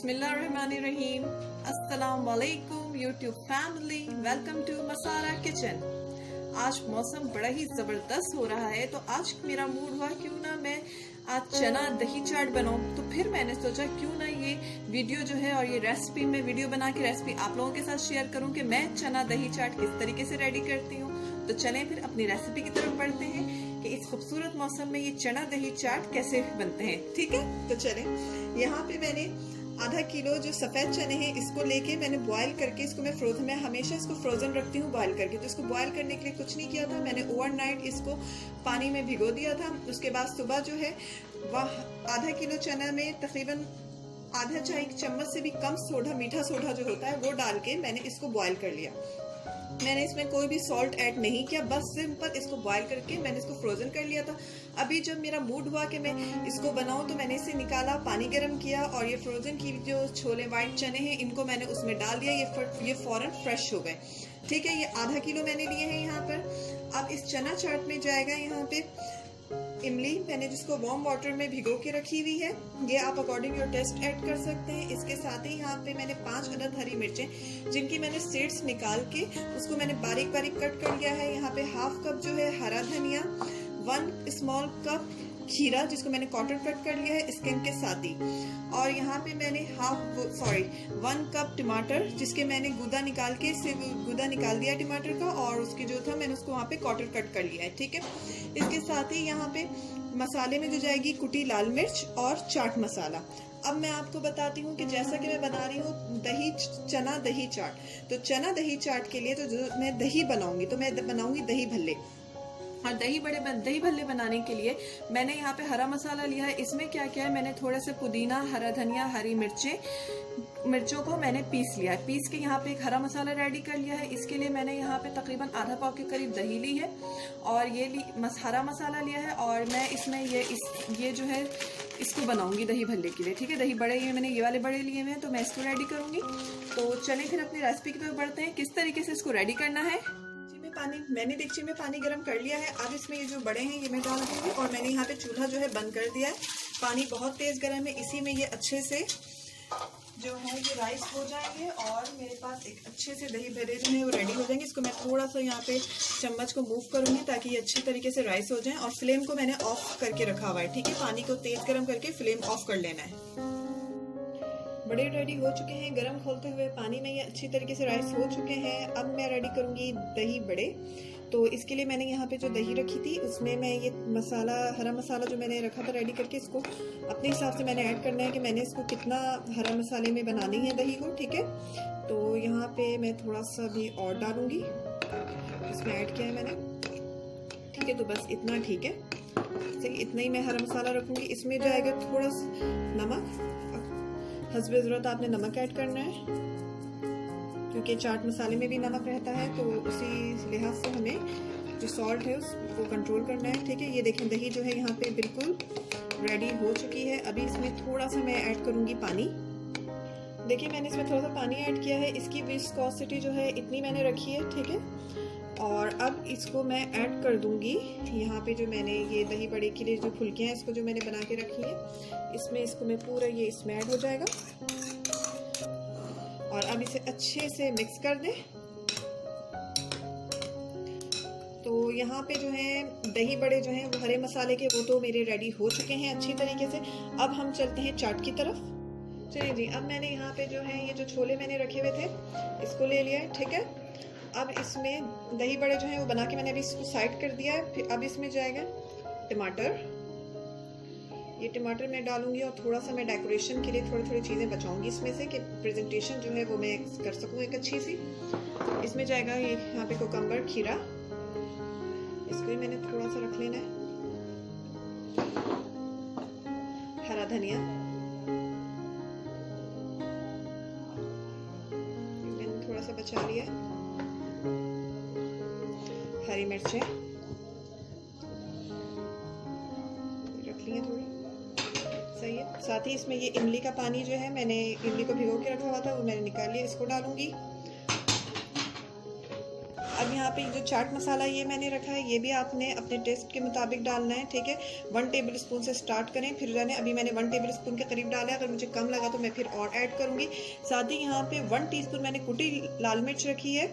बिस्मिल्लाहिर्रहमानिर्रहीम। अस्सलाम वालेकुम यूट्यूब फैमिली, वेलकम टू मसारा किचन। आज मौसम बड़ा ही जबरदस्त हो रहा है, तो आज मेरा मूड हुआ क्यों ना मैं आज चना दही चाट बनाऊं। तो फिर मैंने सोचा क्यों ना ये वीडियो जो है और ये रेसिपी मैं वीडियो बना के रेसिपी आप लोगों के साथ शेयर करूं कि मैं चना दही चाट किस तरीके से रेडी करती हूँ। तो चलें फिर अपनी रेसिपी की तरफ बढ़ते हैं कि इस खूबसूरत मौसम में ये चना दही चाट कैसे बनते हैं। ठीक है, तो चलें। यहाँ पे मैंने आधा किलो जो सफेद चने हैं इसको लेके मैंने बॉईल करके इसको मैं फ्रोजन, मैं हमेशा इसको फ्रोजन रखती हूँ बॉईल करके। तो इसको बॉईल करने के लिए कुछ नहीं किया था, मैंने ओवरनाइट इसको पानी में भिगो दिया था। उसके बाद सुबह जो है वह आधा किलो चना में तकरीबन आधा चाय चम्मच से भी कम सोडा, मीठा सोडा जो होता है वो डाल के मैंने इसको बॉईल कर लिया। मैंने इसमें कोई भी सॉल्ट ऐड नहीं किया, बस सिंपल इसको बॉईल करके मैंने इसको फ्रोजन कर लिया था। अभी जब मेरा मूड हुआ कि मैं इसको बनाऊं तो मैंने इसे निकाला, पानी गर्म किया और ये फ्रोजन की जो छोले वाइट चने हैं इनको मैंने उसमें डाल दिया। ये फौरन फ्रेश हो गए। ठीक है, ये आधा किलो मैंने लिए हैं यहाँ पर। अब इस चना चाट में जाएगा यहाँ पे इमली, मैंने जिसको वार्म वाटर में भिगो के रखी हुई है। ये आप अकॉर्डिंग योर टेस्ट ऐड कर सकते हैं। इसके साथ ही यहाँ पे मैंने 5 अदद हरी मिर्चें जिनकी मैंने सीड्स निकाल के उसको मैंने बारीक बारीक कट कर लिया है। यहाँ पे हाफ कप जो है हरा धनिया, 1 स्मॉल कप खीरा जिसको मैंने क्वार्टर कट कर लिया है स्किन के साथ ही, और यहाँ पे मैंने 1 कप टमाटर जिसके मैंने गूदा निकाल के गूदा निकाल दिया टमाटर का, और उसकी जो था मैंने उसको वहाँ पे क्वार्टर कट कर लिया है। ठीक है, इसके साथ ही यहाँ पे मसाले में जो जाएगी कुटी लाल मिर्च और चाट मसाला। अब मैं आपको बताती हूँ कि जैसा कि मैं बना रही हूँ चना दही चाट। तो चना दही चाट के लिए तो जो मैं दही बनाऊंगी तो मैं बनाऊंगी दही भल्ले। और दही भल्ले बनाने के लिए मैंने यहाँ पे हरा मसाला लिया है। इसमें क्या क्या है, मैंने थोड़ा सा पुदीना, हरा धनिया, हरी मिर्चों को मैंने पीस लिया है। पीस के यहाँ पे एक हरा मसाला रेडी कर लिया है। इसके लिए मैंने यहाँ पे तकरीबन आधा पाव के करीब दही ली है और ये हरा मसाला लिया है। और मैं इसमें ये जो है इसको बनाऊंगी दही भल्ले के लिए। ठीक है, दही बड़े मैंने ये वाले बड़े लिए हुए हैं, तो मैं इसको रेडी करूंगी। तो चलें फिर अपनी रेसिपी की तरफ बढ़ते हैं किस तरीके से इसको रेडी करना है। मैंने डेगची में पानी गर्म कर लिया है। अब इसमें ये जो बड़े हैं ये मैं डाल दूंगी और मैंने यहाँ पे चूल्हा जो है बंद कर दिया है। पानी बहुत तेज गर्म है, इसी में ये अच्छे से जो है ये राइस हो जाएंगे और मेरे पास एक अच्छे से दही भरे जो है वो रेडी हो जाएंगे। इसको मैं थोड़ा सा यहाँ पे चम्मच को मूव करूंगी ताकि ये अच्छी तरीके से राइस हो जाए। और फ्लेम को मैंने ऑफ करके रखा हुआ है। ठीक है, पानी को तेज गर्म करके फ्लेम ऑफ कर लेना है। बड़े रेडी हो चुके हैं, गरम खोलते हुए पानी में ये अच्छी तरीके से राइस हो चुके हैं। अब मैं रेडी करूंगी दही बड़े। तो इसके लिए मैंने यहाँ पे जो दही रखी थी उसमें मैं ये मसाला, हरा मसाला जो मैंने रखा था रेडी करके, इसको अपने हिसाब से मैंने ऐड करना है कि मैंने इसको कितना हरा मसाले में बनानी है दही को। ठीक है, तो यहाँ पे मैं थोड़ा सा भी और डालूंगी, इसमें ऐड किया है मैंने। ठीक है, तो बस इतना ठीक है, इतना ही मैं हरा मसाला रखूंगी। इसमें जाएगा थोड़ा सा नमक, हस्बे ज़रूरत आपने नमक ऐड करना है क्योंकि चाट मसाले में भी नमक रहता है, तो उसी लिहाज से हमें जो सॉल्ट है उसको कंट्रोल करना है। ठीक है, ये देखें दही जो है यहाँ पे बिल्कुल रेडी हो चुकी है। अभी इसमें थोड़ा सा मैं ऐड करूँगी पानी। देखिए मैंने इसमें थोड़ा सा पानी ऐड किया है, इसकी विस्कोसिटी जो है इतनी मैंने रखी है। ठीक है, और अब इसको मैं ऐड कर दूंगी यहाँ पे जो मैंने ये दही बड़े के लिए जो फुल्कियाँ हैं इसको जो मैंने बना के रखी है, इसमें इसको मैं पूरा ये इसमें ऐड हो जाएगा। और अब इसे अच्छे से मिक्स कर दें। तो यहाँ पे जो है दही बड़े जो हैं वो हरे मसाले के वो तो मेरे रेडी हो चुके हैं अच्छी तरीके से। अब हम चलते हैं चाट की तरफ। चलिए जी, अब मैंने यहाँ पे जो है ये जो छोले मैंने रखे हुए थे इसको ले लिया है। ठीक है, अब इसमें दही बड़े जो है वो बना के मैंने अभी इसको साइड कर दिया है। फिर अब इसमें जाएगा टमाटर। ये टमाटर मैं डालूंगी और थोड़ा सा मैं डेकोरेशन के लिए थोड़ी थोड़ी चीज़ें बचाऊंगी इसमें से कि प्रेजेंटेशन जो है वो मैं कर सकूं एक अच्छी सी। इसमें जाएगा ये यहाँ पे कोकम्बर, खीरा, इसको भी मैंने थोड़ा सा रख लेना है। हरा धनिया मैंने थोड़ा सा बचा लिया है। हरी मिर्चें रख ली हैं थोड़ी, सही है। साथ ही इसमें ये इमली का पानी जो है मैंने इमली को भिगो के रखा हुआ था वो मैंने निकाल लिया, इसको डालूंगी। अब अब यहाँ पे जो चाट मसाला ये मैंने रखा है, ये भी आपने अपने टेस्ट के मुताबिक डालना है, ठीक है। 1 टेबल स्पून से स्टार्ट करें, फिर जाने अभी मैंने 1 टेबल स्पून के करीब डाला है। अगर मुझे कम लगा तो मैं फिर और ऐड करूँगी। साथ ही यहाँ पे 1 टीस्पून मैंने कुटी लाल मिर्च रखी है,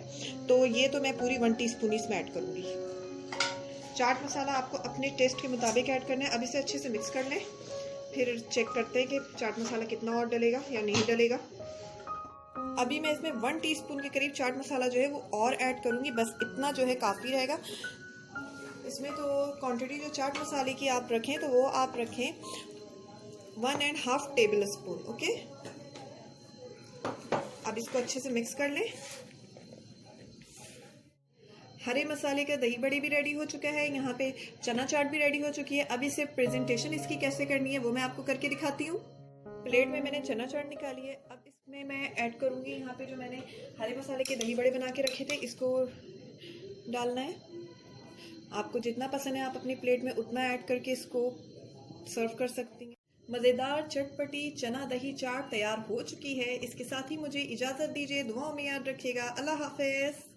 तो ये तो मैं पूरी 1 टीस्पून इसमें ऐड करूँगी। चाट मसाला आपको अपने टेस्ट के मुताबिक ऐड करना है। अब इसे अच्छे से मिक्स कर लें, फिर चेक करते हैं कि चाट मसाला कितना और डलेगा या नहीं डलेगा। अभी मैं इसमें 1 टीस्पून के करीब चाट मसाला जो है वो और ऐड करूँगी, बस इतना जो है काफ़ी रहेगा। इसमें तो क्वांटिटी जो चाट मसाले की आप रखें तो वो आप रखें 1.5 टेबल स्पून, ओके। अब इसको अच्छे से मिक्स कर लें। हरे मसाले का दही बड़ी भी रेडी हो चुका है, यहाँ पे चना चाट भी रेडी हो चुकी है। अब इसे प्रेजेंटेशन इसकी कैसे करनी है वो मैं आपको करके दिखाती हूँ। प्लेट में मैंने चना चाट निकाली है। अब इसमें मैं ऐड करूँगी यहाँ पे जो मैंने हरे मसाले के दही बड़े बना के रखे थे, इसको डालना है। आपको जितना पसंद है आप अपनी प्लेट में उतना ऐड करके इसको सर्व कर सकती हैं। मज़ेदार चटपटी चना दही चाट तैयार हो चुकी है। इसके साथ ही मुझे इजाज़त दीजिए, दुआओं में याद रखिएगा। अल्लाह हाफ़िज़।